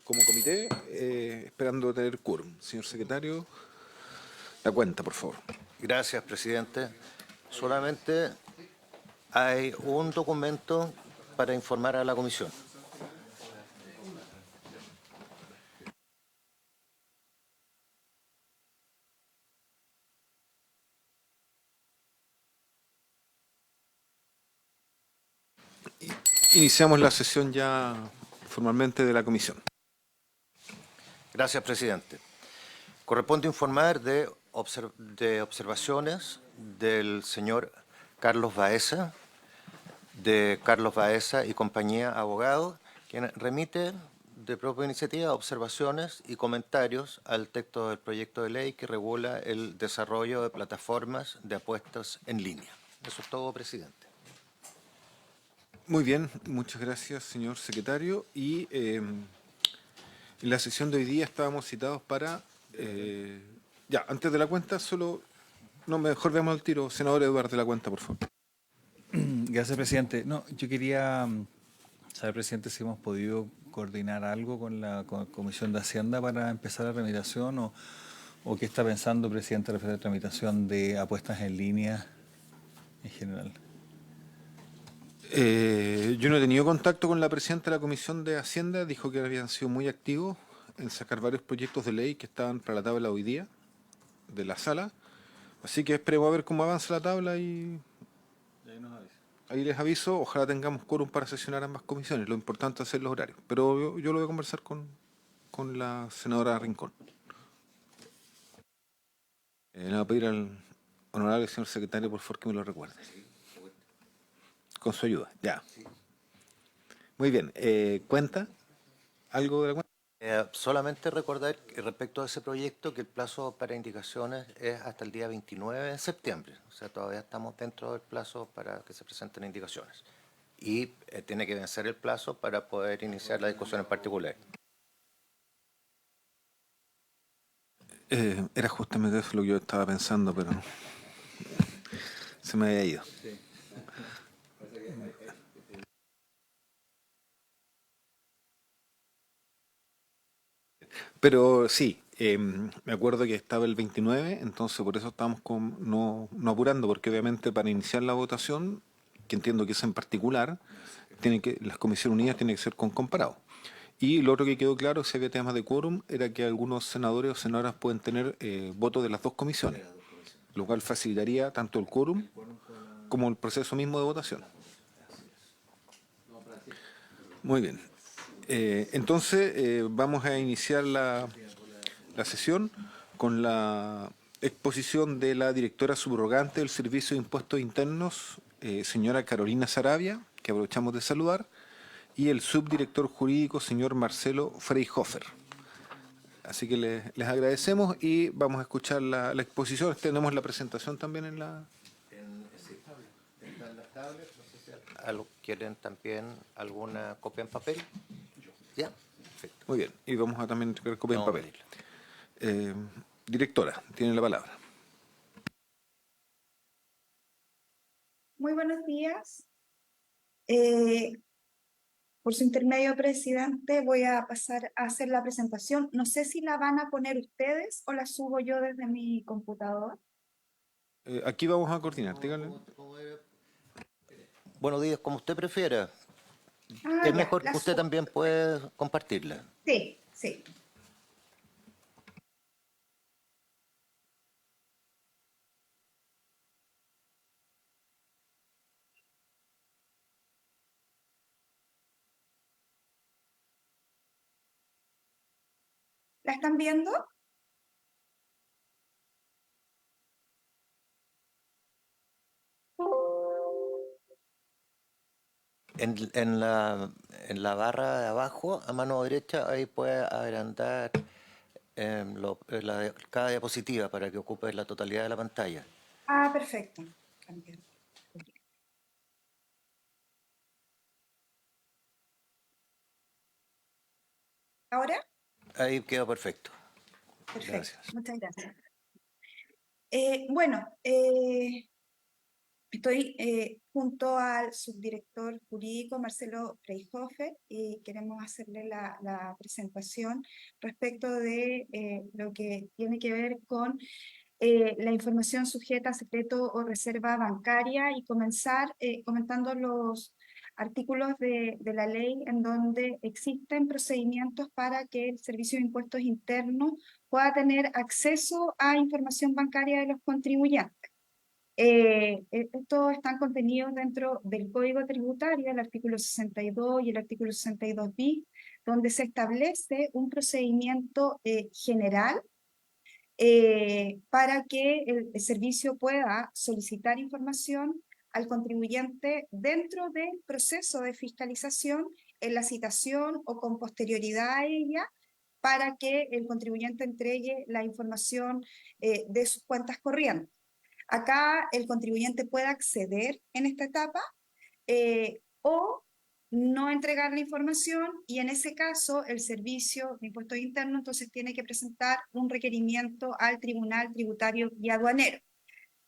como comité, esperando tener quórum. Señor secretario, la cuenta, por favor. Gracias, presidente. Solamente hay un documento para informar a la comisión. Iniciamos la sesión ya formalmente de la comisión. Gracias, presidente. Corresponde informar de observaciones del señor Carlos Baeza, de Carlos Baeza y compañía abogados, quien remite de propia iniciativa observaciones y comentarios al texto del proyecto de ley que regula el desarrollo de plataformas de apuestas en línea. Eso es todo, presidente. Muy bien, muchas gracias, señor secretario. Y en la sesión de hoy día estábamos citados para... ya, antes de la cuenta, solo... No, mejor veamos el tiro. Senador Eduardo de la cuenta, por favor. Gracias, presidente. No, yo quería saber, presidente, si hemos podido coordinar algo con la Comisión de Hacienda para empezar la tramitación o qué está pensando, presidente, referente a la tramitación de apuestas en línea en general. Yo no he tenido contacto con la presidenta de la Comisión de Hacienda. Dijo que habían sido muy activos en sacar varios proyectos de ley que estaban para la tabla hoy día de la sala. Así que esperemos a ver cómo avanza la tabla y ahí les aviso. Ojalá tengamos quórum para sesionar ambas comisiones. Lo importante es hacer los horarios. Pero yo lo voy a conversar con la senadora Rincón. Le voy a pedir al honorable señor secretario, por favor, que me lo recuerde. Con su ayuda, ya. Muy bien. ¿Cuenta? ¿Algo de la cuenta? Solamente recordar que respecto a ese proyecto que el plazo para indicaciones es hasta el día 29 de septiembre. O sea, todavía estamos dentro del plazo para que se presenten indicaciones. Y tiene que vencer el plazo para poder iniciar la discusión en particular. Era justamente eso lo que yo estaba pensando, pero se me había ido. Pero sí, me acuerdo que estaba el 29, entonces por eso estábamos no apurando, porque obviamente para iniciar la votación, que entiendo que es en particular, las Comisiones Unidas tienen que ser con comparado. Y lo otro que quedó claro, si había temas de quórum, era que algunos senadores o senadoras pueden tener votos de las dos comisiones, lo cual facilitaría tanto el quórum como el proceso mismo de votación. Muy bien. Entonces, vamos a iniciar la sesión con la exposición de la directora subrogante del Servicio de Impuestos Internos, señora Carolina Saravia, que aprovechamos de saludar, y el subdirector jurídico, señor Marcelo Freyhofer. Así que les agradecemos y vamos a escuchar la exposición. Tenemos la presentación también en la... ¿Quieren también alguna copia en papel? Ya, perfecto. Muy bien, y vamos a también entregar copia en Vamos a papel. pedirla. Directora, tiene la palabra. Muy buenos días. Por su intermedio, presidente, voy a pasar a hacer la presentación. No sé si la van a poner ustedes o la subo yo desde mi computador. Aquí vamos a coordinar, díganle. Buenos días, como usted prefiera. Ah, Es ya, mejor la que usted subo. también puede compartirla. Sí, sí. ¿La están viendo? En la barra de abajo, a mano derecha, ahí puede agrandar cada diapositiva para que ocupe la totalidad de la pantalla. Ah, perfecto. Cambiar. ¿Ahora? Ahí quedó perfecto. Perfecto. Gracias. Muchas gracias. Bueno, Estoy junto al subdirector jurídico Marcelo Freyhofer y queremos hacerle la presentación respecto de lo que tiene que ver con la información sujeta a secreto o reserva bancaria y comenzar comentando los artículos de la ley en donde existen procedimientos para que el Servicio de Impuestos Internos pueda tener acceso a información bancaria de los contribuyentes. Estos están contenidos dentro del Código Tributario, el artículo 62 y el artículo 62 bis, donde se establece un procedimiento general para que el servicio pueda solicitar información al contribuyente dentro del proceso de fiscalización, en la citación o con posterioridad a ella, para que el contribuyente entregue la información de sus cuentas corrientes. Acá el contribuyente puede acceder en esta etapa o no entregar la información y en ese caso el Servicio de Impuestos Internos entonces tiene que presentar un requerimiento al Tribunal Tributario y Aduanero.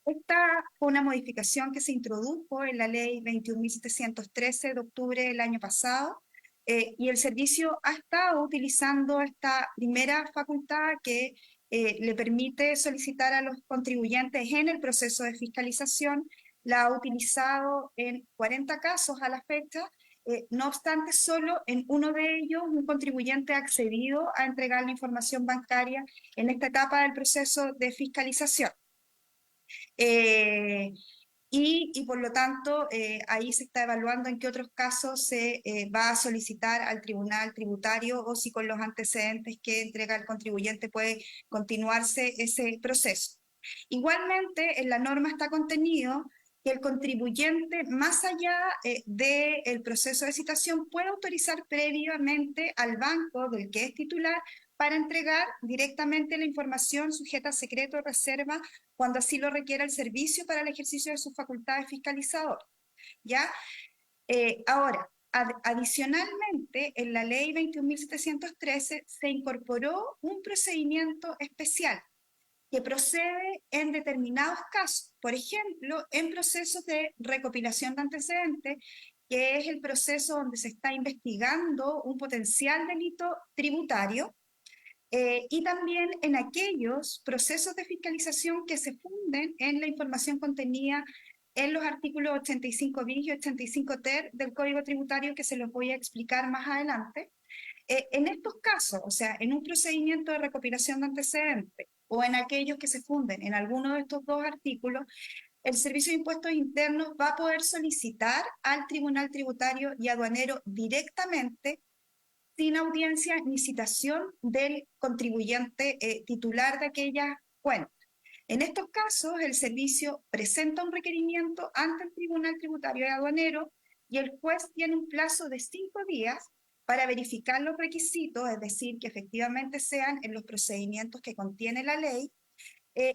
Esta fue una modificación que se introdujo en la ley 21.713 de octubre del año pasado y el servicio ha estado utilizando esta primera facultad que le permite solicitar a los contribuyentes en el proceso de fiscalización. La ha utilizado en 40 casos a la fecha. No obstante, solo en uno de ellos un contribuyente ha accedido a entregar la información bancaria en esta etapa del proceso de fiscalización. Y por lo tanto, ahí se está evaluando en qué otros casos se va a solicitar al tribunal tributario o si con los antecedentes que entrega el contribuyente puede continuarse ese proceso. Igualmente, en la norma está contenido que el contribuyente, más allá del proceso de citación, puede autorizar previamente al banco del que es titular para entregar directamente la información sujeta a secreto o reserva cuando así lo requiera el servicio para el ejercicio de sus facultades fiscalizadoras. ¿Ya? Ahora, adicionalmente, en la ley 21.713 se incorporó un procedimiento especial que procede en determinados casos, por ejemplo, en procesos de recopilación de antecedentes, que es el proceso donde se está investigando un potencial delito tributario, y también en aquellos procesos de fiscalización que se funden en la información contenida en los artículos 85 bis y 85 ter del Código Tributario, que se los voy a explicar más adelante. En estos casos, o sea, en un procedimiento de recopilación de antecedentes o en aquellos que se funden en alguno de estos dos artículos, el Servicio de Impuestos Internos va a poder solicitar al Tribunal Tributario y Aduanero directamente, sin audiencia ni citación del contribuyente titular de aquella cuenta. En estos casos, el servicio presenta un requerimiento ante el Tribunal Tributario y Aduanero y el juez tiene un plazo de 5 días para verificar los requisitos, es decir, que efectivamente sean en los procedimientos que contiene la ley,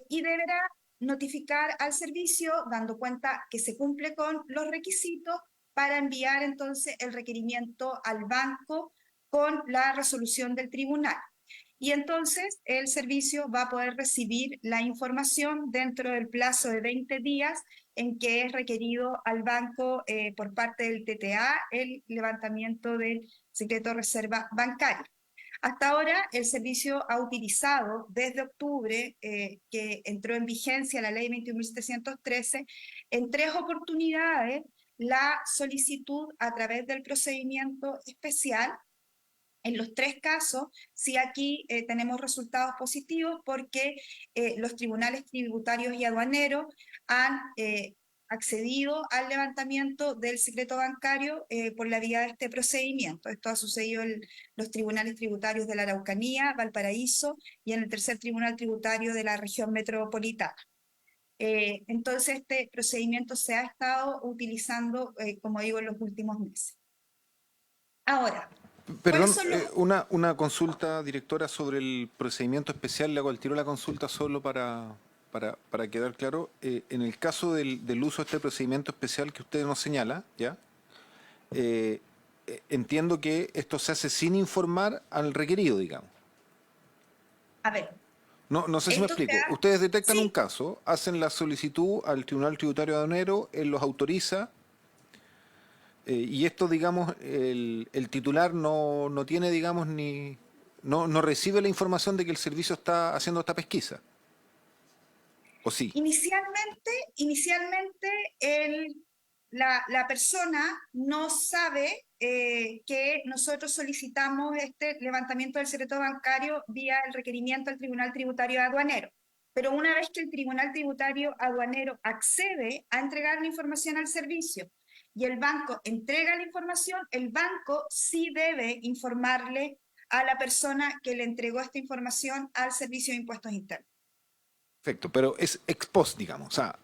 y deberá notificar al servicio dando cuenta que se cumple con los requisitos para enviar entonces el requerimiento al banco con la resolución del tribunal. Y entonces el servicio va a poder recibir la información dentro del plazo de 20 días en que es requerido al banco por parte del TTA el levantamiento del secreto de reserva bancaria. Hasta ahora el servicio ha utilizado desde octubre que entró en vigencia la ley 21.713 en 3 oportunidades la solicitud a través del procedimiento especial. En los 3 casos, sí aquí tenemos resultados positivos porque los tribunales tributarios y aduaneros han accedido al levantamiento del secreto bancario por la vía de este procedimiento. Esto ha sucedido en los tribunales tributarios de la Araucanía, Valparaíso y en el tercer tribunal tributario de la región metropolitana. Entonces este procedimiento se ha estado utilizando, como digo, en los últimos meses. Ahora, Perdón, una consulta, directora, sobre el procedimiento especial. Le hago al tiro la consulta solo para quedar claro. En el caso del uso de este procedimiento especial que usted nos señala, ¿ya? Entiendo que esto se hace sin informar al requerido, digamos. A ver, No sé si me Esto se explico. ha- Ustedes detectan un sí, caso, hacen la solicitud al Tribunal Tributario Aduanero, él los autoriza, y esto, digamos, el titular no tiene, digamos, no recibe la información de que el servicio está haciendo esta pesquisa. ¿O sí? inicialmente la persona no sabe que nosotros solicitamos este levantamiento del secreto bancario vía el requerimiento al Tribunal Tributario Aduanero. Pero una vez que el Tribunal Tributario Aduanero accede a entregar la información al servicio y el banco entrega la información, el banco sí debe informarle a la persona que le entregó esta información al Servicio de Impuestos Internos. Perfecto, pero es ex post, digamos. O sea,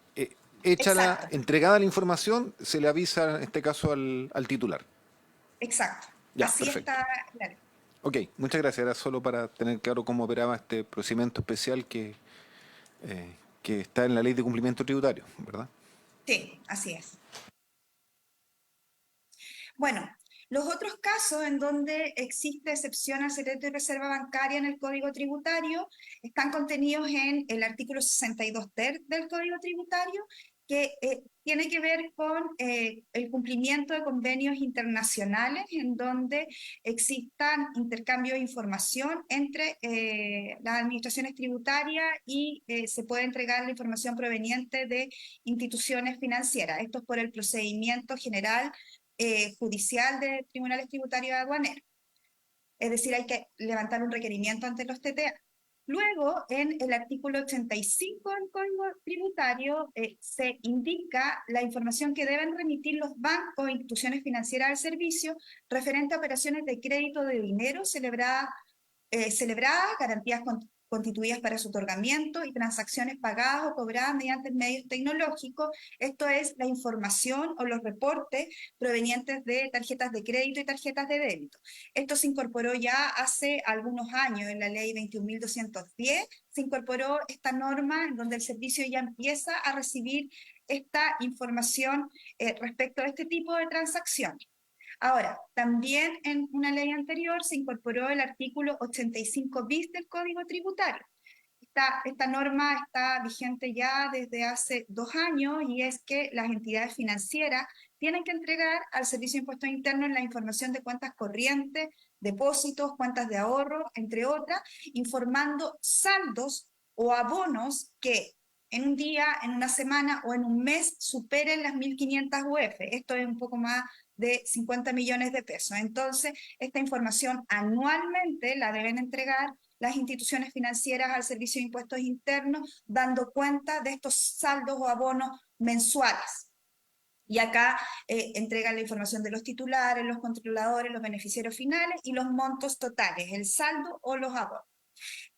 hecha Exacto. entregada la información, se le avisa en este caso al titular. Exacto, Ya, así perfecto. está la ley. Ok, muchas gracias. Era solo para tener claro cómo operaba este procedimiento especial que está en la ley de cumplimiento tributario, ¿verdad? Sí, así es. Bueno, los otros casos en donde existe excepción al secreto y reserva bancaria en el Código Tributario están contenidos en el artículo 62 ter del Código Tributario, que tiene que ver con el cumplimiento de convenios internacionales en donde existan intercambio de información entre las administraciones tributarias y se puede entregar la información proveniente de instituciones financieras. Esto es por el procedimiento general judicial de tribunales tributarios aduaneros. Es decir, hay que levantar un requerimiento ante los TTA. Luego, en el artículo 85 del Código Tributario, se indica la información que deben remitir los bancos e instituciones financieras al servicio referente a operaciones de crédito de dinero celebradas, garantías constituidas para su otorgamiento y transacciones pagadas o cobradas mediante medios tecnológicos. Esto es la información o los reportes provenientes de tarjetas de crédito y tarjetas de débito. Esto se incorporó ya hace algunos años en la ley 21.210, se incorporó esta norma en donde el servicio ya empieza a recibir esta información respecto a este tipo de transacciones. Ahora, también en una ley anterior se incorporó el artículo 85 bis del Código Tributario. Esta norma está vigente ya desde hace 2 años y es que las entidades financieras tienen que entregar al Servicio de Impuestos Internos la información de cuentas corrientes, depósitos, cuentas de ahorro, entre otras, informando saldos o abonos que en un día, en una semana o en un mes superen las 1.500 UF. Esto es un poco más de 50 millones de pesos. Entonces, esta información anualmente la deben entregar las instituciones financieras al Servicio de Impuestos Internos, dando cuenta de estos saldos o abonos mensuales. Y acá entregan la información de los titulares, los controladores, los beneficiarios finales y los montos totales, el saldo o los abonos.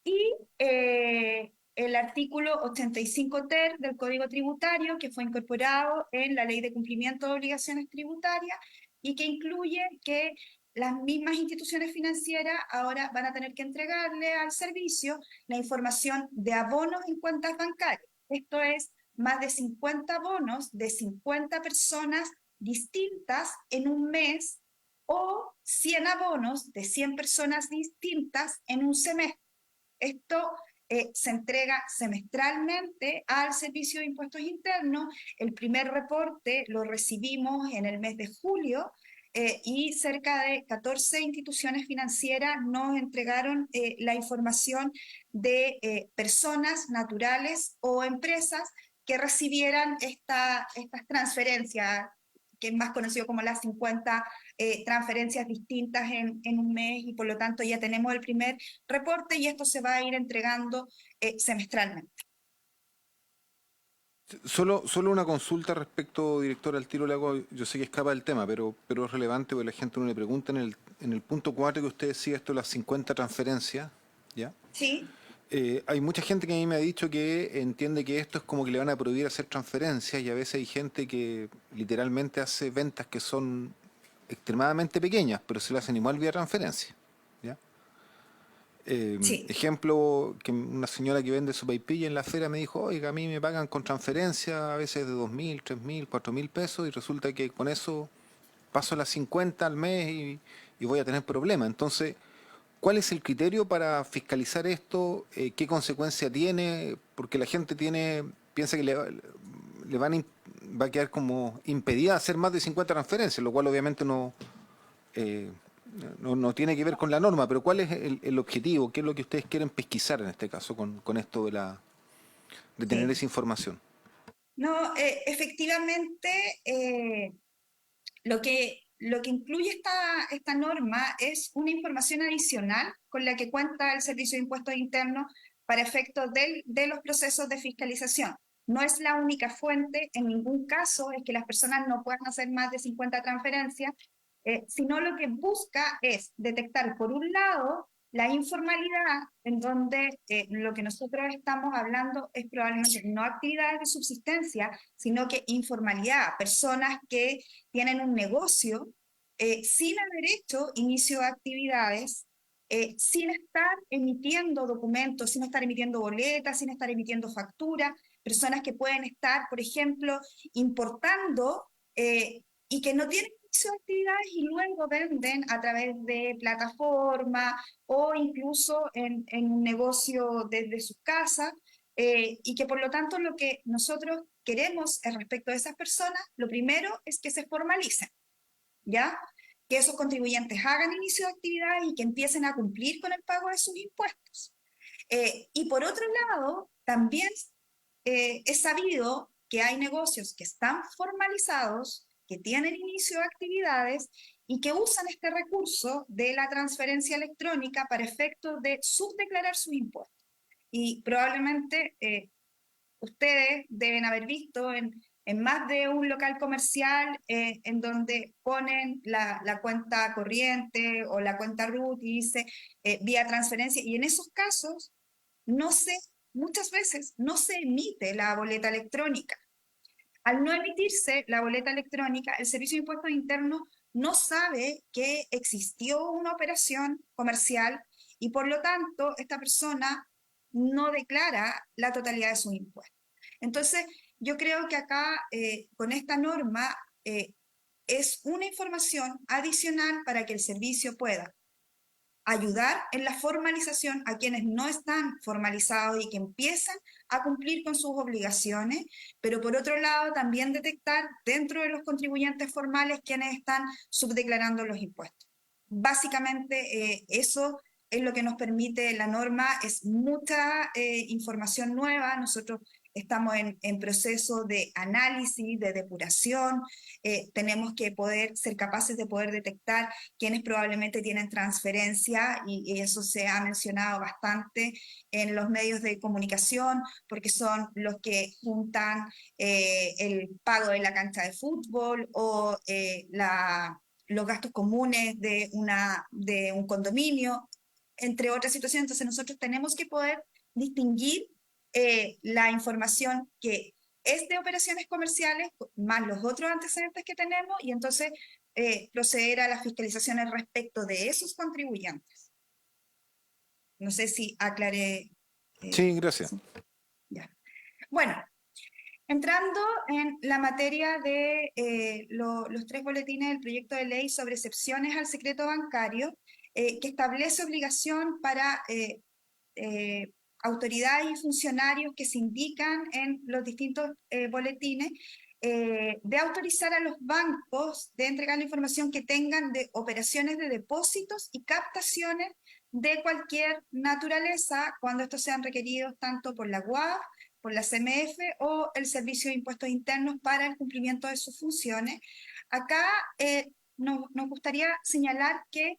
Y el artículo 85 ter del Código Tributario, que fue incorporado en la Ley de Cumplimiento de Obligaciones Tributarias y que incluye que las mismas instituciones financieras ahora van a tener que entregarle al servicio la información de abonos en cuentas bancarias. Esto es más de 50 bonos de 50 personas distintas en un mes o 100 abonos de 100 personas distintas en un semestre. Esto se entrega semestralmente al Servicio de Impuestos Internos. El primer reporte lo recibimos en el mes de julio y cerca de 14 instituciones financieras nos entregaron la información de personas naturales o empresas que recibieran estas transferencias, que es más conocido como las 50 transferencias distintas en un mes, y por lo tanto ya tenemos el primer reporte y esto se va a ir entregando semestralmente. Solo una consulta respecto, director, al tiro le hago, yo sé que escapa del tema, pero es relevante porque la gente no le pregunta en el punto 4 que usted decía esto, las 50 transferencias, ¿ya? Sí, Hay mucha gente que a mí me ha dicho que entiende que esto es como que le van a prohibir hacer transferencias y a veces hay gente que literalmente hace ventas que son extremadamente pequeñas, pero se lo hacen igual vía transferencia, ¿ya? sí. Ejemplo, que una señora que vende sopaipilla en la feria me dijo, oiga, a mí me pagan con transferencia a veces de 2.000, 3.000, 4.000 pesos y resulta que con eso paso las 50 al mes y voy a tener problemas. Entonces, ¿Cuál es el criterio para fiscalizar esto? ¿Qué consecuencia tiene? Porque la gente piensa que le va a quedar como impedida hacer más de 50 transferencias, lo cual obviamente eh, no tiene que ver con la norma, pero ¿cuál es el objetivo? ¿Qué es lo que ustedes quieren pesquisar en este caso con esto de tener Sí. esa información? No, efectivamente, lo que incluye esta norma es una información adicional con la que cuenta el Servicio de Impuestos Internos para efectos de los procesos de fiscalización. No es la única fuente, en ningún caso es que las personas no puedan hacer más de 50 transferencias, sino lo que busca es detectar, por un lado, la informalidad, en donde lo que nosotros estamos hablando es probablemente no actividades de subsistencia, sino que informalidad, personas que tienen un negocio sin haber hecho inicio de actividades, sin estar emitiendo documentos, sin estar emitiendo boletas, sin estar emitiendo facturas, personas que pueden estar, por ejemplo, importando y que no tienen inicio de actividades y luego venden a través de plataformas o incluso en un negocio desde sus casas, y que por lo tanto lo que nosotros queremos respecto de esas personas, lo primero es que se formalicen, ¿ya? Que esos contribuyentes hagan inicio de actividad y que empiecen a cumplir con el pago de sus impuestos. Y por otro lado, también es sabido que hay negocios que están formalizados, que tienen inicio de actividades y que usan este recurso de la transferencia electrónica para efectos de subdeclarar sus impuestos. Y probablemente ustedes deben haber visto en más de un local comercial en donde ponen la cuenta corriente o la cuenta RUT y dice vía transferencia. Y en esos casos, no se, muchas veces no se emite la boleta electrónica. Al no emitirse la boleta electrónica, el Servicio de Impuestos Internos no sabe que existió una operación comercial y por lo tanto esta persona no declara la totalidad de sus impuestos. Entonces, yo creo que acá con esta norma es una información adicional para que el servicio pueda ayudar en la formalización a quienes no están formalizados y que empiezan a cumplir con sus obligaciones, pero por otro lado también detectar dentro de los contribuyentes formales quienes están subdeclarando los impuestos. Básicamente eso es lo que nos permite la norma, es mucha información nueva, nosotros estamos en proceso de análisis, de depuración, tenemos que poder ser capaces de poder detectar quienes probablemente tienen transferencia y eso se ha mencionado bastante en los medios de comunicación porque son los que juntan el pago de la cancha de fútbol o los gastos comunes de un condominio, entre otras situaciones. Entonces nosotros tenemos que poder distinguir la información que es de operaciones comerciales más los otros antecedentes que tenemos y entonces proceder a las fiscalizaciones respecto de esos contribuyentes. No sé si aclaré. Sí, gracias. Sí. Ya. Bueno, entrando en la materia de los tres boletines del proyecto de ley sobre excepciones al secreto bancario, que establece obligación para autoridades y funcionarios que se indican en los distintos boletines de autorizar a los bancos de entregar la información que tengan de operaciones de depósitos y captaciones de cualquier naturaleza cuando estos sean requeridos tanto por la UAF, por la CMF o el Servicio de Impuestos Internos para el cumplimiento de sus funciones. Acá nos gustaría señalar que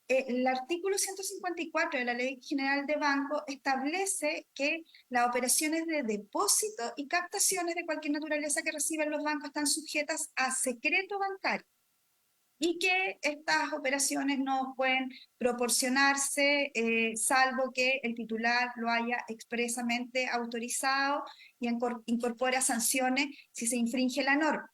el artículo 154 de la Ley General de Banco establece que las operaciones de depósito y captaciones de cualquier naturaleza que reciben los bancos están sujetas a secreto bancario y que estas operaciones no pueden proporcionarse salvo que el titular lo haya expresamente autorizado y incorpora sanciones si se infringe la norma.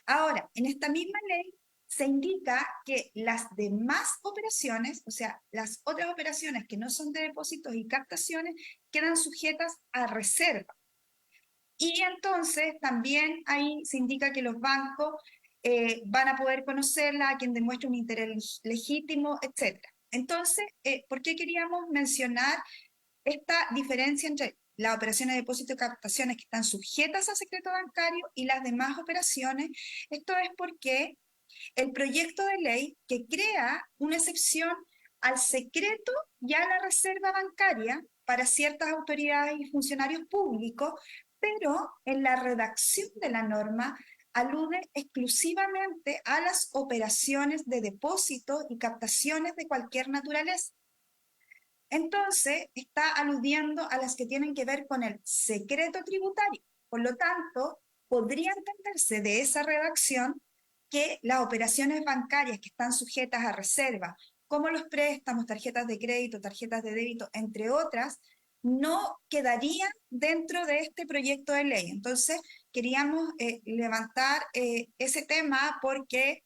Ahora, en esta misma ley se indica que las demás operaciones, o sea, las otras operaciones que no son de depósitos y captaciones, quedan sujetas a reserva. Y entonces también ahí se indica que los bancos van a poder conocerla a quien demuestre un interés legítimo, etc. Entonces, ¿por qué queríamos mencionar esta diferencia entre las operaciones de depósito y captaciones que están sujetas a secreto bancario y las demás operaciones? Esto es porque el proyecto de ley que crea una excepción al secreto y a la reserva bancaria para ciertas autoridades y funcionarios públicos, pero en la redacción de la norma alude exclusivamente a las operaciones de depósito y captaciones de cualquier naturaleza. Entonces, está aludiendo a las que tienen que ver con el secreto tributario. Por lo tanto, podría entenderse de esa redacción que las operaciones bancarias que están sujetas a reserva, como los préstamos, tarjetas de crédito, tarjetas de débito, entre otras, no quedarían dentro de este proyecto de ley. Entonces, queríamos levantar ese tema porque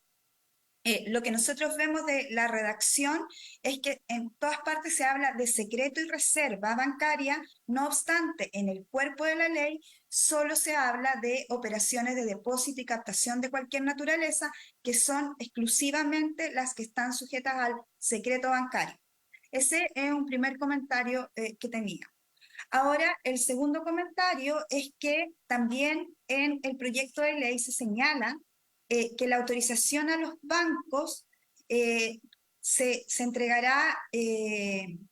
lo que nosotros vemos de la redacción es que en todas partes se habla de secreto y reserva bancaria, no obstante, en el cuerpo de la ley solo se habla de operaciones de depósito y captación de cualquier naturaleza, que son exclusivamente las que están sujetas al secreto bancario. Ese es un primer comentario que tenía. Ahora, el segundo comentario es que también en el proyecto de ley se señala que la autorización a los bancos se entregará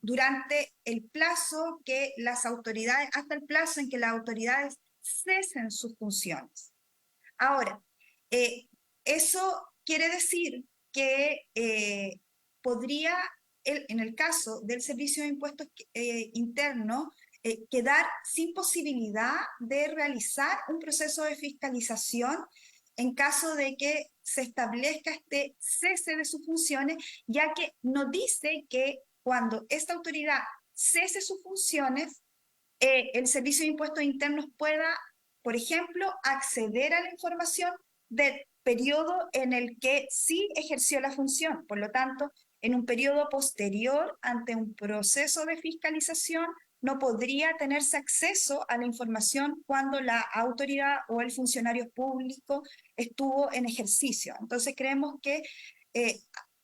durante el plazo que las autoridades, hasta el plazo en que las autoridades cesen sus funciones. Ahora, eso quiere decir que podría, en el caso del Servicio de Impuestos Internos, quedar sin posibilidad de realizar un proceso de fiscalización en caso de que se establezca este cese de sus funciones, ya que no dice que cuando esta autoridad cese sus funciones, el Servicio de Impuestos Internos pueda, por ejemplo, acceder a la información del periodo en el que sí ejerció la función. Por lo tanto, en un periodo posterior, ante un proceso de fiscalización, no podría tenerse acceso a la información cuando la autoridad o el funcionario público estuvo en ejercicio. Entonces, creemos que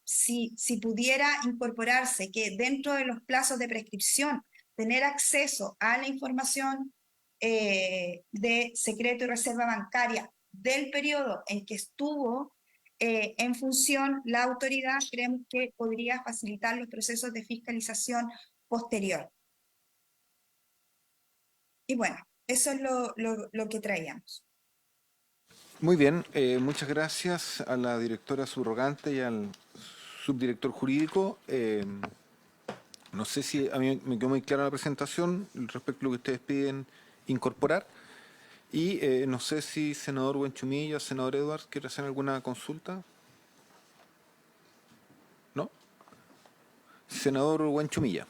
si pudiera incorporarse que dentro de los plazos de prescripción tener acceso a la información de secreto y reserva bancaria del periodo en que estuvo en función la autoridad, creemos que podría facilitar los procesos de fiscalización posterior. Y bueno, eso es lo que traíamos. Muy bien, muchas gracias a la directora subrogante y al subdirector jurídico. No sé si a mí me quedó muy clara la presentación respecto a lo que ustedes piden incorporar. Y no sé si senador Buenchumilla, senador Edwards, quiere hacer alguna consulta. ¿No? Senador Buenchumilla.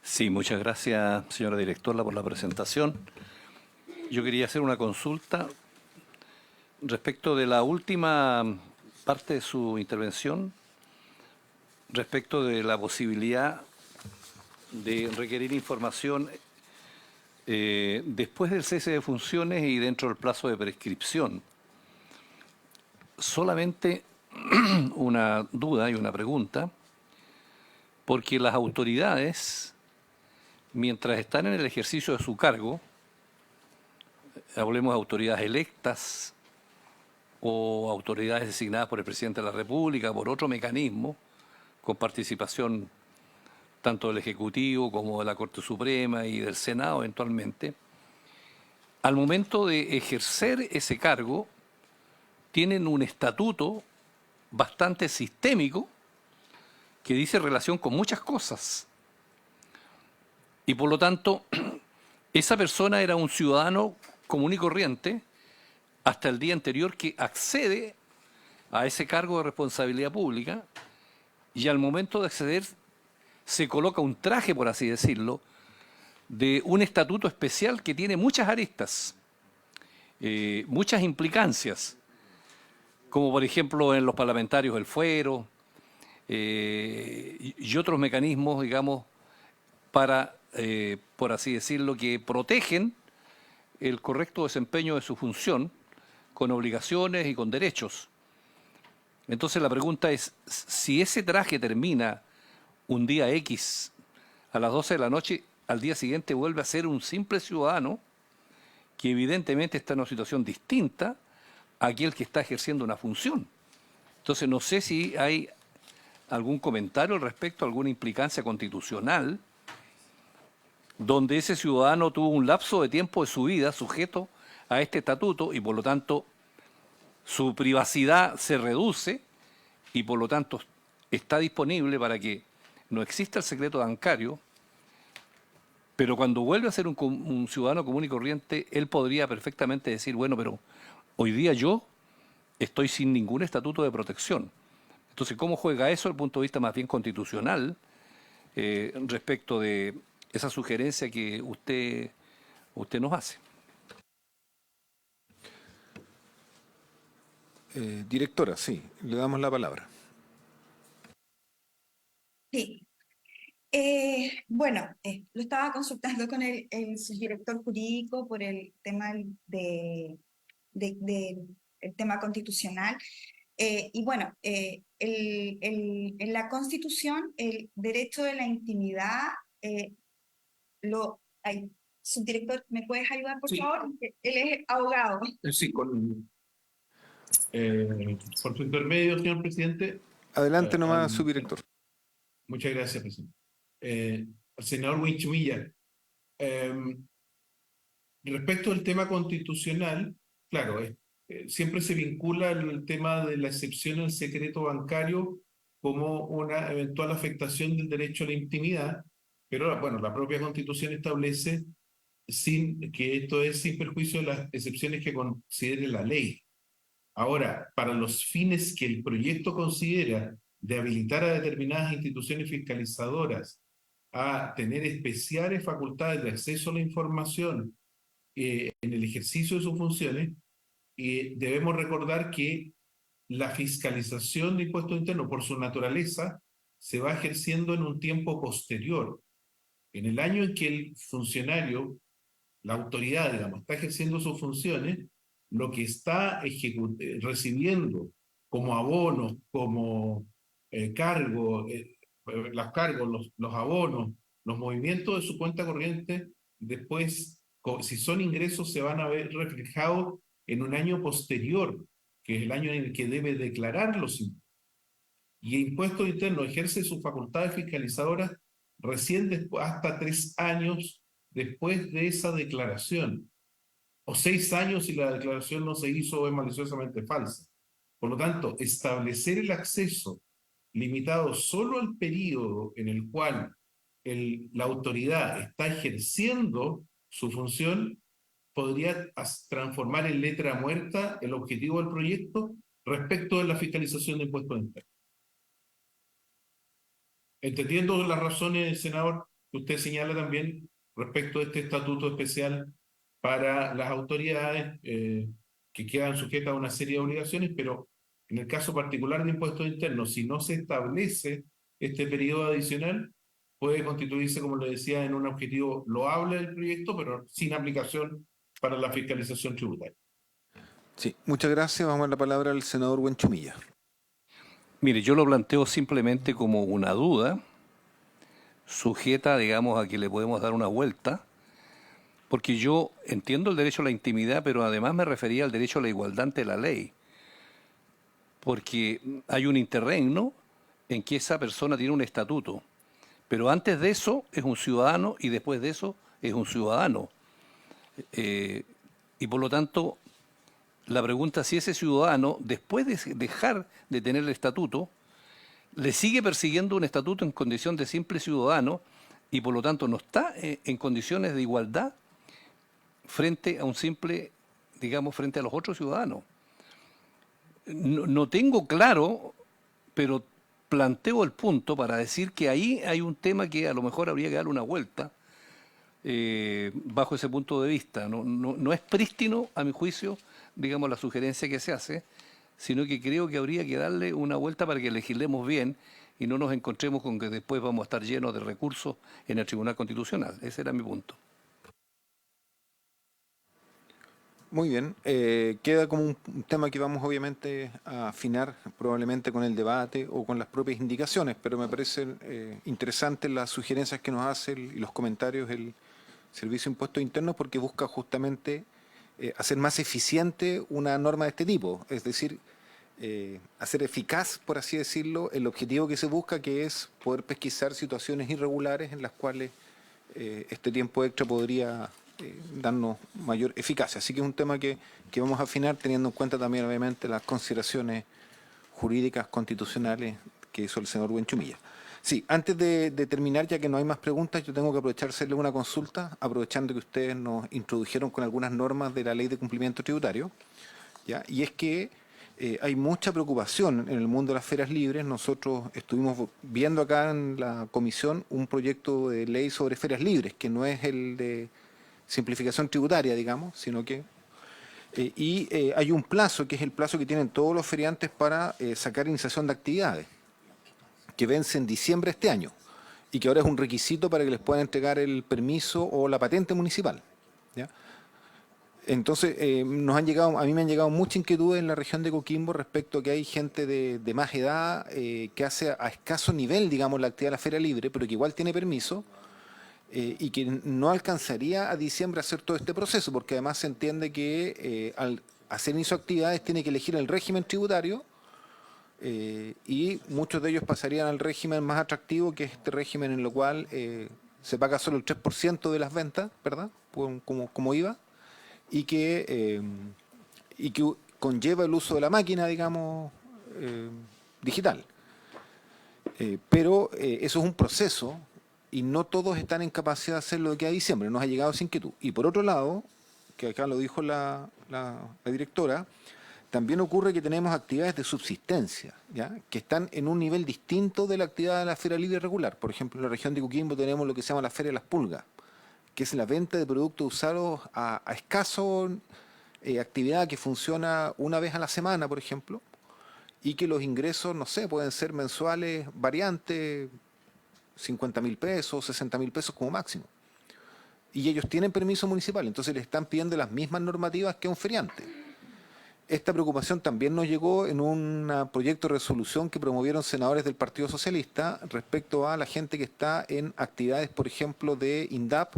Sí, muchas gracias, señora directora, por la presentación. Yo quería hacer una consulta respecto de la última parte de su intervención, respecto de la posibilidad de requerir información después del cese de funciones y dentro del plazo de prescripción. Solamente una duda y una pregunta, porque las autoridades, mientras están en el ejercicio de su cargo, hablemos de autoridades electas o autoridades designadas por el presidente de la República, por otro mecanismo, con participación tanto del Ejecutivo como de la Corte Suprema y del Senado eventualmente, al momento de ejercer ese cargo, tienen un estatuto bastante sistémico que dice relación con muchas cosas. Y por lo tanto, esa persona era un ciudadano común y corriente hasta el día anterior que accede a ese cargo de responsabilidad pública y al momento de acceder se coloca un traje, por así decirlo, de un estatuto especial que tiene muchas aristas, muchas implicancias, como por ejemplo en los parlamentarios el fuero y otros mecanismos, digamos, para, por así decirlo, que protegen el correcto desempeño de su función con obligaciones y con derechos. Entonces la pregunta es, si ese traje termina un día X a las 12 de la noche, al día siguiente vuelve a ser un simple ciudadano que evidentemente está en una situación distinta a aquel que está ejerciendo una función. Entonces no sé si hay algún comentario al respecto, alguna implicancia constitucional, donde ese ciudadano tuvo un lapso de tiempo de su vida sujeto a este estatuto y por lo tanto su privacidad se reduce y por lo tanto está disponible para que no exista el secreto bancario, pero cuando vuelve a ser un ciudadano común y corriente, él podría perfectamente decir, bueno, pero hoy día yo estoy sin ningún estatuto de protección. Entonces, ¿cómo juega eso desde el punto de vista más bien constitucional respecto de esa sugerencia que usted nos hace? Directora, sí, le damos la palabra. Sí. Bueno, lo estaba consultando con el subdirector jurídico por el tema el tema constitucional. Y bueno, en la Constitución, el derecho de la intimidad, ay, subdirector, ¿me puedes ayudar, por Sí. favor? Él es abogado. Sí, por su intermedio, señor presidente. Adelante nomás, al- subdirector. Muchas gracias, presidente. Al senador Winchumilla, respecto al tema constitucional, claro, siempre se vincula el tema de la excepción al secreto bancario como una eventual afectación del derecho a la intimidad, pero bueno, la propia Constitución establece que esto es sin perjuicio de las excepciones que considere la ley. Ahora, para los fines que el proyecto considera de habilitar a determinadas instituciones fiscalizadoras a tener especiales facultades de acceso a la información en el ejercicio de sus funciones, debemos recordar que la fiscalización de impuestos internos, por su naturaleza, se va ejerciendo en un tiempo posterior. En el año en que el funcionario, la autoridad, digamos, está ejerciendo sus funciones, lo que está recibiendo como abonos, como cargo, los cargos, los abonos, los movimientos de su cuenta corriente, después, si son ingresos, se van a ver reflejados en un año posterior, que es el año en el que debe declarar los impuestos. Y el impuesto interno ejerce sus facultades fiscalizadoras recién después, hasta 3 años después de esa declaración, o 6 años si la declaración no se hizo o es maliciosamente falsa. Por lo tanto, establecer el acceso limitado solo al periodo en el cual la autoridad está ejerciendo su función podría transformar en letra muerta el objetivo del proyecto respecto de la fiscalización de impuestos internos. Entendiendo las razones, senador, que usted señala también respecto de este estatuto especial para las autoridades que quedan sujetas a una serie de obligaciones, pero en el caso particular de impuestos internos, si no se establece este periodo adicional, puede constituirse, como le decía, en un objetivo loable del proyecto, pero sin aplicación para la fiscalización tributaria. Sí, muchas gracias. Vamos a dar la palabra al senador Buenchumilla. Mire, yo lo planteo simplemente como una duda sujeta, digamos, a que le podemos dar una vuelta, porque yo entiendo el derecho a la intimidad, pero además me refería al derecho a la igualdad ante la ley, porque hay un interregno en que esa persona tiene un estatuto, pero antes de eso es un ciudadano y después de eso es un ciudadano. Y por lo tanto, la pregunta es si ese ciudadano, después de dejar de tener el estatuto, le sigue persiguiendo un estatuto en condición de simple ciudadano y por lo tanto no está en condiciones de igualdad frente a un simple, digamos, frente a los otros ciudadanos. No tengo claro, pero planteo el punto para decir que ahí hay un tema que a lo mejor habría que darle una vuelta bajo ese punto de vista. No es prístino, a mi juicio, digamos, la sugerencia que se hace, sino que creo que habría que darle una vuelta para que legislemos bien y no nos encontremos con que después vamos a estar llenos de recursos en el Tribunal Constitucional. Ese era mi punto. Muy bien. Queda como un tema que vamos obviamente a afinar probablemente con el debate o con las propias indicaciones, pero me parecen interesantes las sugerencias que nos hace y los comentarios el Servicio de Impuestos Internos porque busca justamente hacer más eficiente una norma de este tipo, es decir, hacer eficaz, por así decirlo, el objetivo que se busca, que es poder pesquisar situaciones irregulares en las cuales este tiempo extra podría darnos mayor eficacia. Así que es un tema que vamos a afinar teniendo en cuenta también, obviamente, las consideraciones jurídicas constitucionales que hizo el señor Buenchumilla. Sí, antes de terminar, ya que no hay más preguntas, yo tengo que aprovechar de hacerle una consulta, aprovechando que ustedes nos introdujeron con algunas normas de la Ley de Cumplimiento Tributario, ¿ya? Y es que hay mucha preocupación en el mundo de las ferias libres. Nosotros estuvimos viendo acá en la comisión un proyecto de ley sobre ferias libres, que no es el de simplificación tributaria, digamos, sino que hay un plazo, que es el plazo que tienen todos los feriantes para sacar iniciación de actividades, que vence en diciembre de este año y que ahora es un requisito para que les puedan entregar el permiso o la patente municipal, ¿ya? Entonces, a mí me han llegado mucha inquietud en la región de Coquimbo respecto a que hay gente de más edad que hace a escaso nivel, digamos, la actividad de la feria libre, pero que igual tiene permiso y que no alcanzaría a diciembre a hacer todo este proceso, porque además se entiende que al hacer inicio de actividades tiene que elegir el régimen tributario y muchos de ellos pasarían al régimen más atractivo, que es este régimen en el cual se paga solo el 3% de las ventas, ¿verdad? Como IVA y que conlleva el uso de la máquina, digamos, digital. Pero eso es un proceso y no todos están en capacidad de hacerlo de aquí a diciembre. Nos ha llegado esa inquietud. Y por otro lado, que acá lo dijo la directora, también ocurre que tenemos actividades de subsistencia, ¿ya? Que están en un nivel distinto de la actividad de la feria libre regular. Por ejemplo, en la región de Coquimbo tenemos lo que se llama la Feria de las Pulgas, que es la venta de productos usados a escaso actividad que funciona una vez a la semana, por ejemplo, y que los ingresos, no sé, pueden ser mensuales variantes, 50.000 pesos, 60.000 pesos como máximo. Y ellos tienen permiso municipal, entonces le están pidiendo las mismas normativas que a un feriante. Esta preocupación también nos llegó en un proyecto de resolución que promovieron senadores del Partido Socialista respecto a la gente que está en actividades, por ejemplo, de INDAP,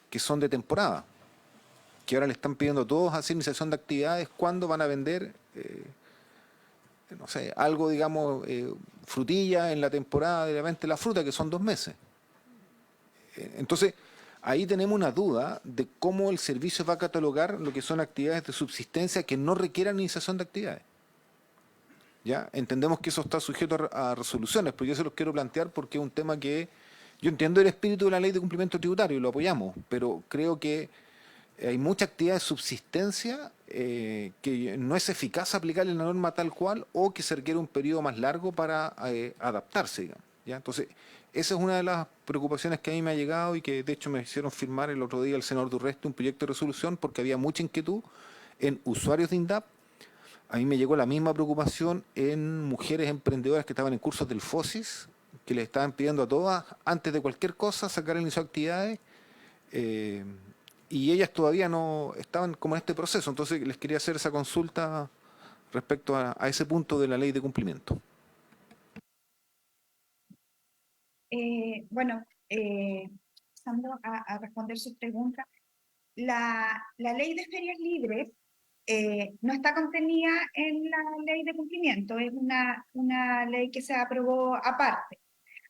que son de temporada, que ahora le están pidiendo a todos hacer iniciación de actividades cuando van a vender, no sé, algo, digamos, frutilla en la temporada de la venta de la fruta, que son 2 meses. Entonces, ahí tenemos una duda de cómo el servicio va a catalogar lo que son actividades de subsistencia que no requieran iniciación de actividades. ¿Ya? Entendemos que eso está sujeto a resoluciones, pero yo se los quiero plantear porque es un tema que yo entiendo el espíritu de la ley de cumplimiento tributario y lo apoyamos, pero creo que hay mucha actividad de subsistencia que no es eficaz aplicarle la norma tal cual o que se requiere un periodo más largo para adaptarse, digamos, ¿ya? Entonces, esa es una de las preocupaciones que a mí me ha llegado y que de hecho me hicieron firmar el otro día el senador Durreste un proyecto de resolución porque había mucha inquietud en usuarios de INDAP. A mí me llegó la misma preocupación en mujeres emprendedoras que estaban en cursos del FOSIS, que le estaban pidiendo a todas, antes de cualquier cosa, sacar el inicio de actividades, eh, y ellas todavía no estaban como en este proceso. Entonces les quería hacer esa consulta respecto a ese punto de la ley de cumplimiento. Bueno, pasando a responder sus preguntas, la ley de ferias libres no está contenida en la ley de cumplimiento, es una ley que se aprobó aparte.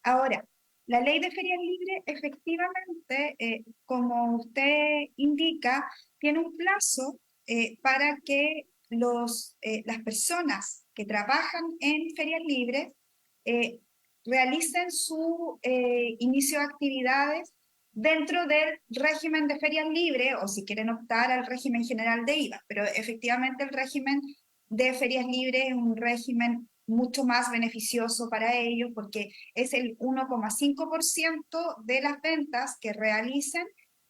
Ahora, la ley de ferias libres efectivamente, como usted indica, tiene un plazo para que las personas que trabajan en ferias libres eh, realicen su inicio de actividades dentro del régimen de ferias libres o si quieren optar al régimen general de IVA, pero efectivamente el régimen de ferias libres es un régimen mucho más beneficioso para ellos porque es el 1,5% de las ventas que realicen,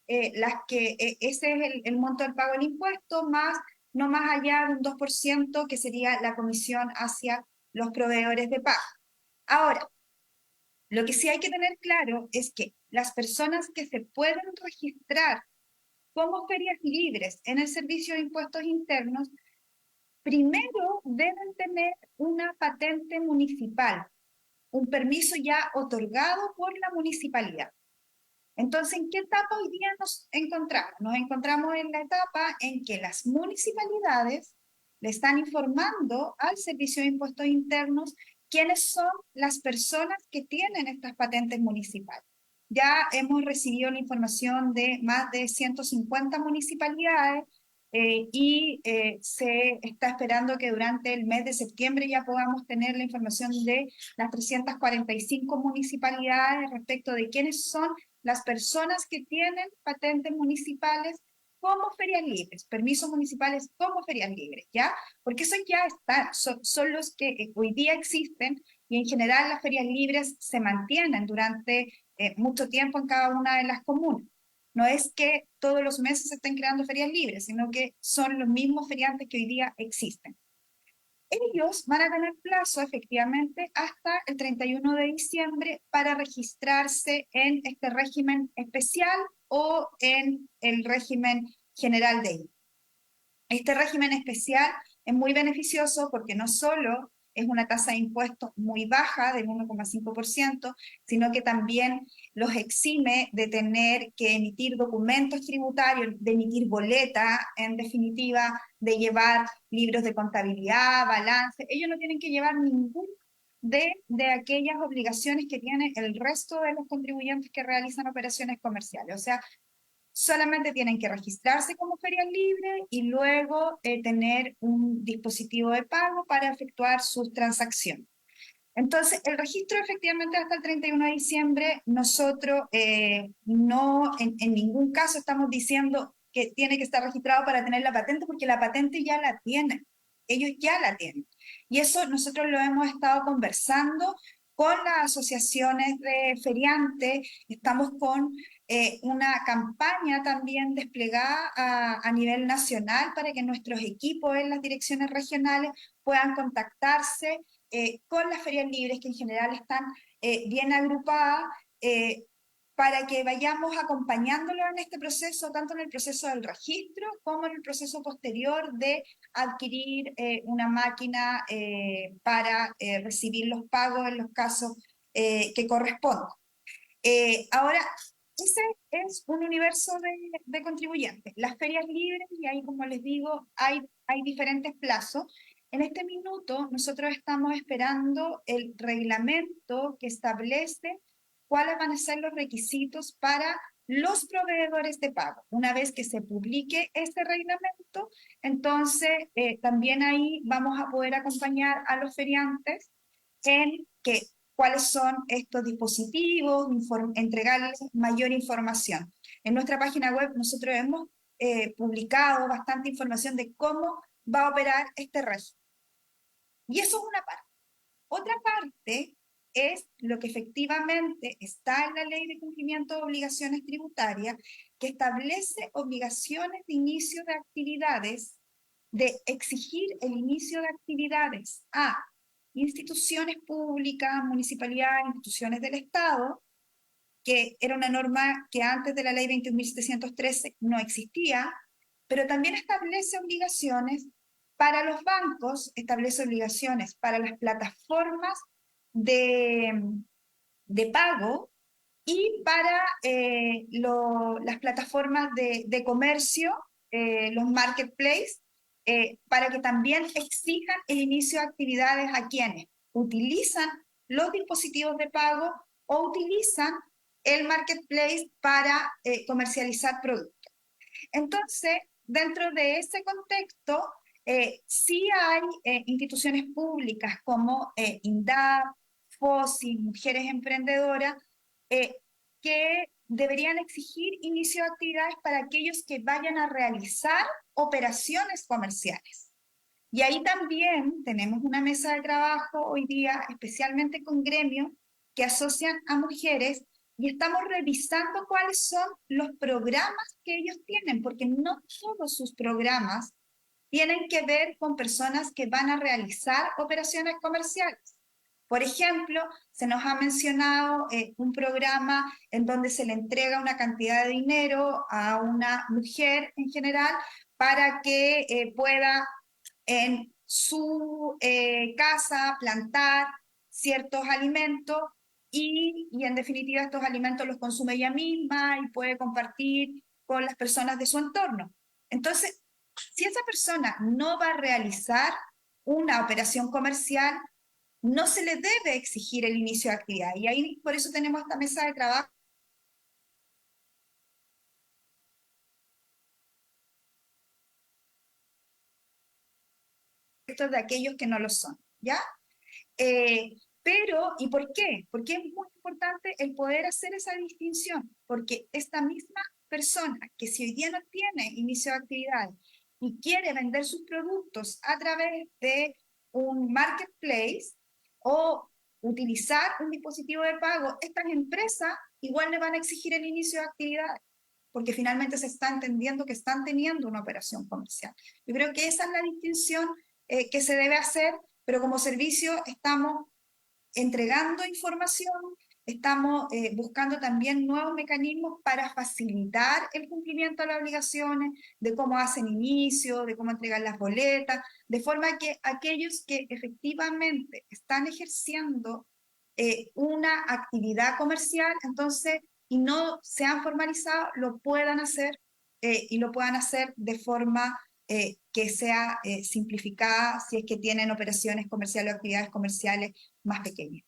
ese es el monto del pago del impuesto, más no más allá de un 2% que sería la comisión hacia los proveedores de pago. Ahora, lo que sí hay que tener claro es que las personas que se pueden registrar como ferias libres en el Servicio de Impuestos Internos, primero deben tener una patente municipal, un permiso ya otorgado por la municipalidad. Entonces, ¿en qué etapa hoy día nos encontramos? Nos encontramos en la etapa en que las municipalidades le están informando al Servicio de Impuestos Internos quiénes son las personas que tienen estas patentes municipales. Ya hemos recibido la información de más de 150 municipalidades y se está esperando que durante el mes de septiembre ya podamos tener la información de las 345 municipalidades respecto de quiénes son las personas que tienen patentes municipales como ferias libres, permisos municipales como ferias libres, ¿ya? Porque eso ya está, son los que hoy día existen y en general las ferias libres se mantienen durante mucho tiempo en cada una de las comunas. No es que todos los meses se estén creando ferias libres, sino que son los mismos feriantes que hoy día existen. Ellos van a tener plazo efectivamente hasta el 31 de diciembre para registrarse en este régimen especial o en el régimen general de IVA. Este régimen especial es muy beneficioso porque no solo es una tasa de impuestos muy baja, del 1,5%, sino que también los exime de tener que emitir documentos tributarios, de emitir boleta, en definitiva, de llevar libros de contabilidad, balance. Ellos no tienen que llevar ningún de aquellas obligaciones que tiene el resto de los contribuyentes que realizan operaciones comerciales. O sea, solamente tienen que registrarse como ferias libres y luego tener un dispositivo de pago para efectuar sus transacciones. Entonces, el registro efectivamente hasta el 31 de diciembre, nosotros no en ningún caso estamos diciendo que tiene que estar registrado para tener la patente, porque la patente ya la tienen, ellos ya la tienen. Y eso nosotros lo hemos estado conversando con las asociaciones de feriantes, estamos con una campaña también desplegada a nivel nacional para que nuestros equipos en las direcciones regionales puedan contactarse con las ferias libres que en general están bien agrupadas para que vayamos acompañándolo en este proceso, tanto en el proceso del registro como en el proceso posterior de adquirir una máquina para recibir los pagos en los casos que correspondan. Ahora, ese es un universo de contribuyentes. Las ferias libres, y ahí como les digo, hay diferentes plazos. En este minuto nosotros estamos esperando el reglamento que establece cuáles van a ser los requisitos para los proveedores de pago. Una vez que se publique este reglamento, entonces también ahí vamos a poder acompañar a los feriantes en que cuáles son estos dispositivos, entregarles mayor información. En nuestra página web nosotros hemos publicado bastante información de cómo va a operar este régimen. Y eso es una parte. Otra parte es lo que efectivamente está en la Ley de Cumplimiento de Obligaciones Tributarias, que establece obligaciones de inicio de actividades, de exigir el inicio de actividades a instituciones públicas, municipalidades, instituciones del Estado, que era una norma que antes de la ley 21.713 no existía, pero también establece obligaciones para los bancos, establece obligaciones para las plataformas de pago y para las plataformas de comercio, los marketplaces, para que también exijan el inicio de actividades a quienes utilizan los dispositivos de pago o utilizan el marketplace para comercializar productos. Entonces, dentro de ese contexto, sí hay instituciones públicas como INDAP, FOSI, Mujeres Emprendedoras, que deberían exigir inicio de actividades para aquellos que vayan a realizar operaciones comerciales. Y ahí también tenemos una mesa de trabajo hoy día, especialmente con gremios que asocian a mujeres, y estamos revisando cuáles son los programas que ellos tienen, porque no todos sus programas tienen que ver con personas que van a realizar operaciones comerciales. Por ejemplo, se nos ha mencionado un programa en donde se le entrega una cantidad de dinero a una mujer en general para que pueda en su casa plantar ciertos alimentos y en definitiva estos alimentos los consume ella misma y puede compartir con las personas de su entorno. Entonces, si esa persona no va a realizar una operación comercial, no se le debe exigir el inicio de actividad. Y ahí por eso tenemos esta mesa de trabajo de aquellos que no lo son, ¿ya? Pero, ¿y por qué? Porque es muy importante el poder hacer esa distinción, porque esta misma persona que si hoy día no tiene inicio de actividad y quiere vender sus productos a través de un marketplace o utilizar un dispositivo de pago, estas empresas igual le van a exigir el inicio de actividad, porque finalmente se está entendiendo que están teniendo una operación comercial. Yo creo que esa es la distinción que se debe hacer, pero como servicio estamos entregando información, estamos buscando también nuevos mecanismos para facilitar el cumplimiento de las obligaciones, de cómo hacen inicio, de cómo entregar las boletas, de forma que aquellos que efectivamente están ejerciendo una actividad comercial, entonces, y no se han formalizado, lo puedan hacer y lo puedan hacer de forma que sea simplificada si es que tienen operaciones comerciales o actividades comerciales más pequeñas.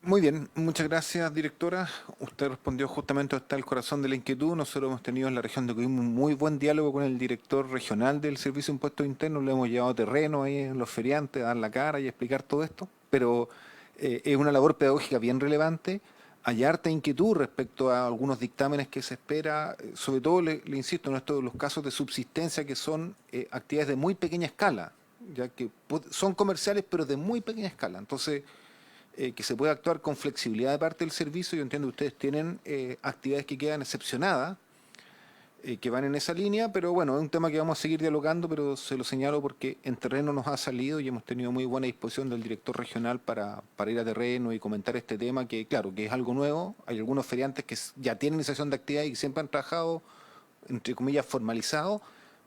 Muy bien, muchas gracias, directora. Usted respondió justamente hasta el corazón de la inquietud. Nosotros hemos tenido en la región de Coquimbo un muy buen diálogo con el director regional del Servicio de Impuestos Internos. Le hemos llevado terreno ahí en los feriantes a dar la cara y a explicar todo esto. Pero es una labor pedagógica bien relevante. Hay harta inquietud respecto a algunos dictámenes que se espera. Sobre todo, le insisto, en estos de los casos de subsistencia que son actividades de muy pequeña escala, ya que son comerciales pero de muy pequeña escala. Entonces, que se puede actuar con flexibilidad de parte del servicio. Yo entiendo que ustedes tienen actividades que quedan excepcionadas, que van en esa línea, pero bueno, es un tema que vamos a seguir dialogando, pero se lo señalo porque en terreno nos ha salido y hemos tenido muy buena disposición del director regional para ir a terreno y comentar este tema, que claro, que es algo nuevo. Hay algunos feriantes que ya tienen iniciación de actividad y siempre han trabajado, entre comillas, formalizado,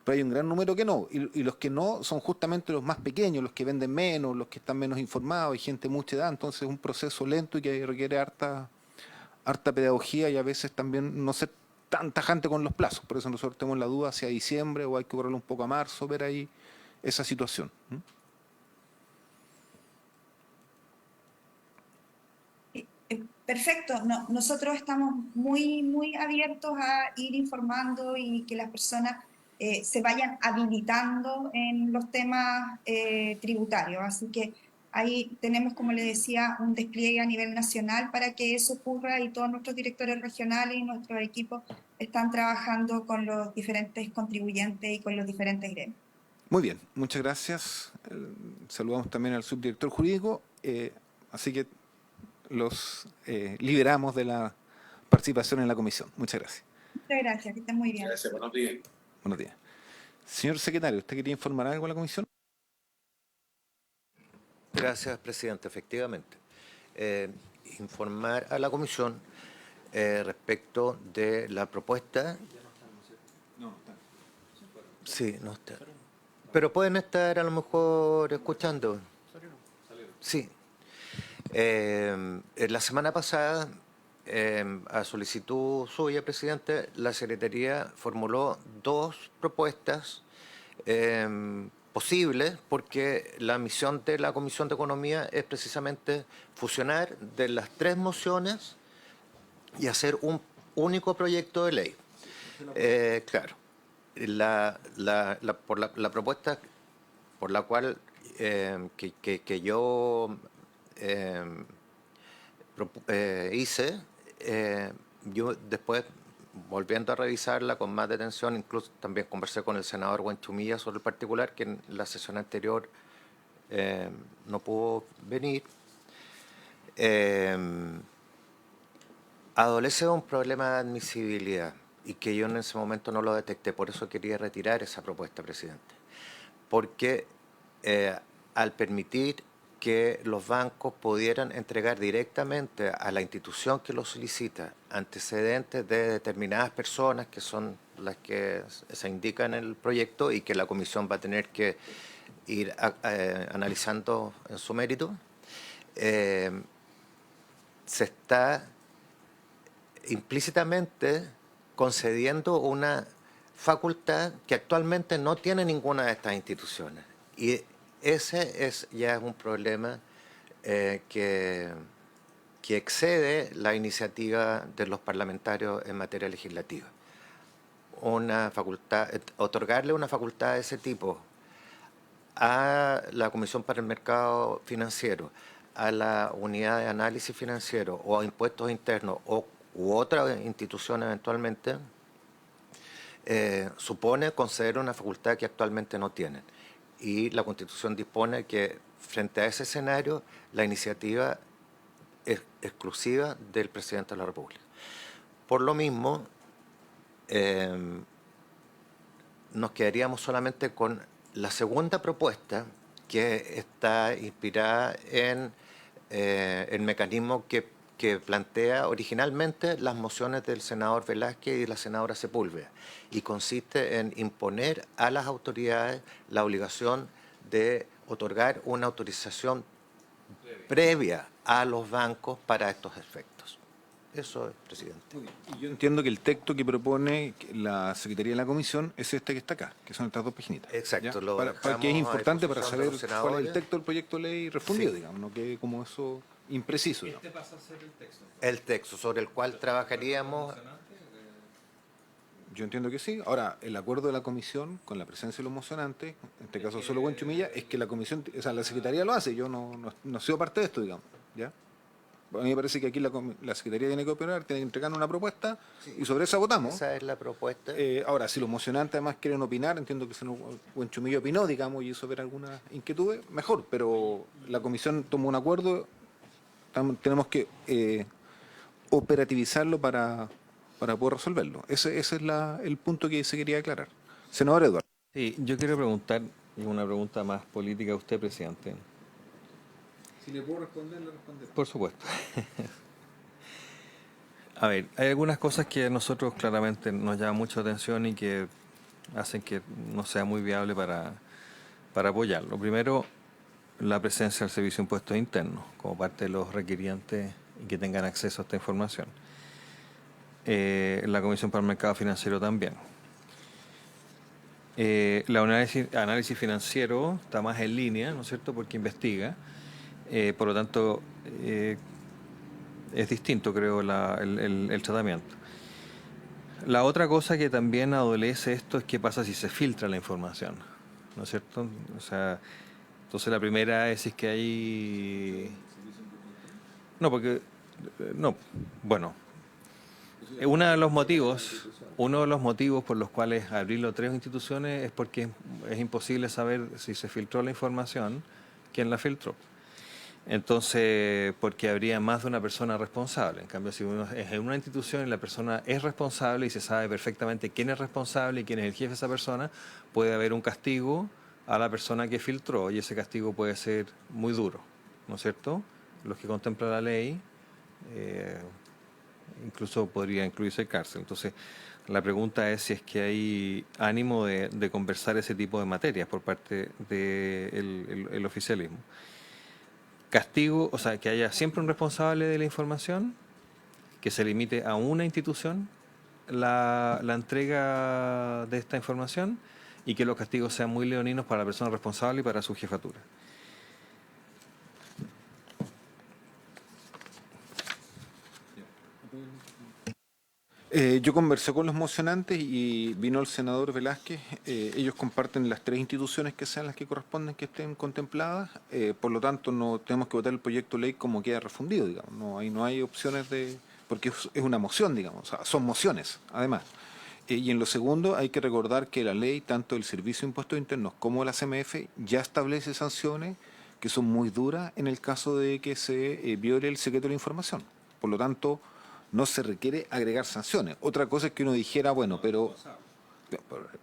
pero hay un gran número que no, y los que no son justamente los más pequeños, los que venden menos, los que están menos informados, hay gente de mucha edad, entonces es un proceso lento y que requiere harta pedagogía y a veces también no ser tan tajante con los plazos, por eso nosotros tenemos la duda hacia diciembre o hay que correrlo un poco a marzo, ver ahí esa situación. Perfecto, nosotros estamos muy abiertos a ir informando y que las personas se vayan habilitando en los temas tributarios. Así que ahí tenemos, como le decía, un despliegue a nivel nacional para que eso ocurra y todos nuestros directores regionales y nuestros equipos están trabajando con los diferentes contribuyentes y con los diferentes gremios. Muy bien, muchas gracias. Saludamos también al subdirector jurídico, así que los liberamos de la participación en la comisión. Muchas gracias. Muchas gracias, que estén muy bien. Gracias, buenos días. Buenos días. Señor secretario, ¿usted quería informar algo a la comisión? Gracias, presidente. Efectivamente, informar a la comisión respecto de la propuesta. Sí, no está. Pero pueden estar a lo mejor escuchando. Sí. La semana pasada, a solicitud suya, presidente, la Secretaría formuló dos propuestas posibles, porque la misión de la Comisión de Economía es precisamente fusionar de las tres mociones y hacer un único proyecto de ley. Claro, la propuesta por la cual que yo hice, yo después, volviendo a revisarla con más detención, incluso también conversé con el senador Buenchumilla sobre el particular, que en la sesión anterior no pudo venir, adolece de un problema de admisibilidad y que yo en ese momento no lo detecté. Por eso quería retirar esa propuesta, presidente. Porque al permitir que los bancos pudieran entregar directamente a la institución que lo solicita antecedentes de determinadas personas que son las que se indican en el proyecto y que la comisión va a tener que ir analizando en su mérito. Se está implícitamente concediendo una facultad que actualmente no tiene ninguna de estas instituciones. Y ese ya es un problema que excede la iniciativa de los parlamentarios en materia legislativa. Otorgarle una facultad de ese tipo a la Comisión para el Mercado Financiero, a la Unidad de Análisis Financiero o a Impuestos Internos u otra institución eventualmente, supone conceder una facultad que actualmente no tienen. Y la Constitución dispone que frente a ese escenario la iniciativa es exclusiva del Presidente de la República. Por lo mismo, nos quedaríamos solamente con la segunda propuesta, que está inspirada en el mecanismo que plantea originalmente las mociones del senador Velázquez y de la senadora Sepúlveda, y consiste en imponer a las autoridades la obligación de otorgar una autorización previa a los bancos para estos efectos. Eso es, presidente. Y yo entiendo que el texto que propone la Secretaría de la Comisión es este que está acá, que son estas dos paginitas. Exacto. Que es importante para saber cuál cuál es el texto del proyecto de ley refundido, sí, digamos, no que como eso impreciso. Este pasa a ser el texto. El texto sobre el cual trabajaríamos. Yo entiendo que sí. Ahora, el acuerdo de la comisión con la presencia de los mocionantes, en este caso solo Buenchumilla, es que la comisión, o sea, la Secretaría lo hace, yo no soy parte de esto, digamos, ¿ya? A mí me parece que aquí la Secretaría tiene que opinar, tiene que entregar una propuesta, sí, y sobre esa votamos. Esa es la propuesta. Ahora, si los mocionantes además quieren opinar, entiendo que Buenchumilla opinó, digamos, y eso ver algunas inquietudes, mejor, pero la comisión tomó un acuerdo, tenemos que operativizarlo para poder resolverlo. Ese es el punto que se quería aclarar. Senador Eduardo. Sí, yo quiero preguntar, y una pregunta más política a usted, presidente. Si le puedo responder, le responderé. Por supuesto. A ver, hay algunas cosas que a nosotros claramente nos llaman mucha atención y que hacen que no sea muy viable para apoyarlo. Primero, la presencia del Servicio de Impuestos Internos como parte de los requirientes y que tengan acceso a esta información. La Comisión para el Mercado Financiero también. La análisis financiero está más en línea, ¿no es cierto?, porque investiga. Por lo tanto, es distinto, creo, el tratamiento. La otra cosa que también adolece esto es qué pasa si se filtra la información, ¿no es cierto? O sea, entonces la primera es si es que hay... No, porque... No, bueno. Uno de los motivos por los cuales abrirlo 3 instituciones es porque es imposible saber si se filtró la información, quién la filtró. Entonces, porque habría más de una persona responsable. En cambio, si uno es en una institución y la persona es responsable y se sabe perfectamente quién es responsable y quién es el jefe de esa persona, puede haber un castigo a la persona que filtró y ese castigo puede ser muy duro, ¿no es cierto? Los que contempla la ley, incluso podría incluirse cárcel. Entonces, la pregunta es si es que hay ánimo de conversar ese tipo de materias por parte del oficialismo. Castigo, o sea, que haya siempre un responsable de la información, que se limite a una institución la entrega de esta información y que los castigos sean muy leoninos para la persona responsable y para su jefatura. Yo conversé con los mocionantes y vino el senador Velázquez. Ellos comparten las 3 instituciones que sean las que corresponden que estén contempladas. Por lo tanto, no tenemos que votar el proyecto de ley como queda refundido, digamos. No hay opciones de... porque es una moción, digamos. O sea, son mociones, además. Y en lo segundo, hay que recordar que la ley, tanto del Servicio de Impuestos Internos como la CMF, ya establece sanciones que son muy duras en el caso de que se viole el secreto de la información. Por lo tanto, no se requiere agregar sanciones. Otra cosa es que uno dijera, bueno, pero...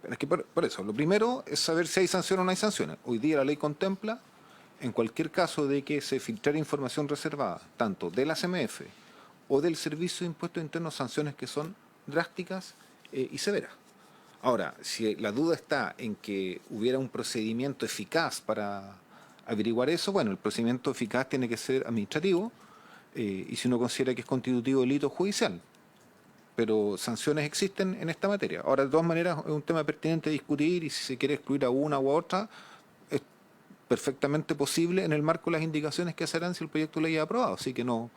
Es que por eso, lo primero es saber si hay sanciones o no hay sanciones. Hoy día la ley contempla en cualquier caso de que se filtrara información reservada, tanto de la CMF o del Servicio de Impuestos Internos, sanciones que son drásticas y severas. Ahora, si la duda está en que hubiera un procedimiento eficaz para averiguar eso, bueno, el procedimiento eficaz tiene que ser administrativo y si uno considera que es constitutivo delito judicial. Pero sanciones existen en esta materia. Ahora, de todas maneras, es un tema pertinente a discutir y si se quiere excluir a una u otra, es perfectamente posible en el marco de las indicaciones que se harán si el proyecto de ley es aprobado. Así que no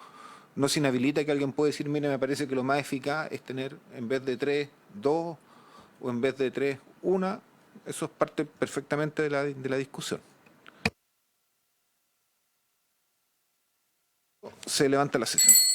se inhabilita que alguien pueda decir, mire, me parece que lo más eficaz es tener en vez de 3, 2 o en vez de 3, 1. Eso es parte perfectamente de la discusión. Se levanta la sesión.